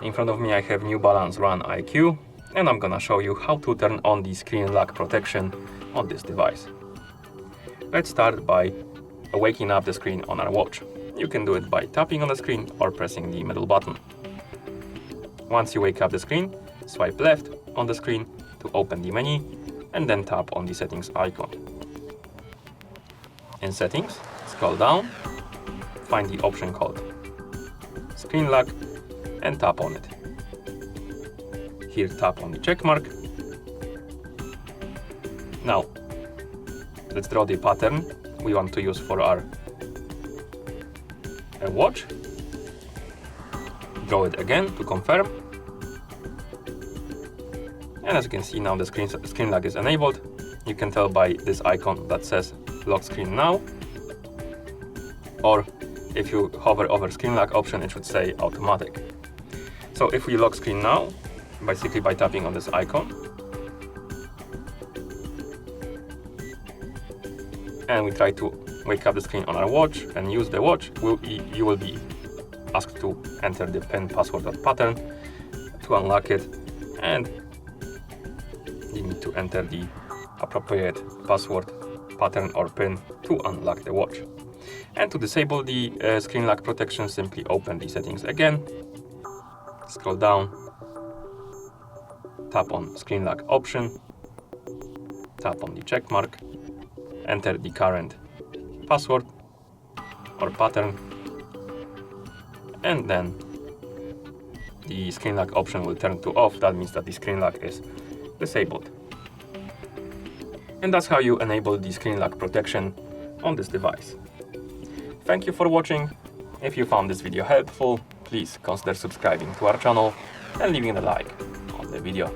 In front of me I have new Balance RunIQ, and I'm gonna show you how to turn on the screen lock protection on this device. Let's start by waking up the screen on our watch. You can do it by tapping on the screen or pressing the middle button. Once you wake up the screen, swipe left on the screen to open the menu and then tap on the settings icon. In settings, scroll down, find the option called screen lock and tap on it. Here tap on the check mark. Now, let's draw the pattern we want to use for our watch. Draw it again to confirm. And as you can see now the screen lock is enabled. You can tell by this icon that says lock screen now. Or if you hover over screen lock option, it should say automatic. So if we lock screen now, basically by tapping on this icon, and we try to wake up the screen on our watch and use the watch, you will be asked to enter the PIN, password or pattern to unlock it, and you need to enter the appropriate password, pattern or PIN to unlock the watch. And to disable the screen lock protection, simply open the settings again, scroll down, tap on screen lock option, tap on the check mark, enter the current password or pattern, and then the screen lock option will turn to off. That means that the screen lock is disabled. And that's how you enable the screen lock protection on this device. Thank you for watching. If you found this video helpful, please consider subscribing to our channel and leaving a like on the video.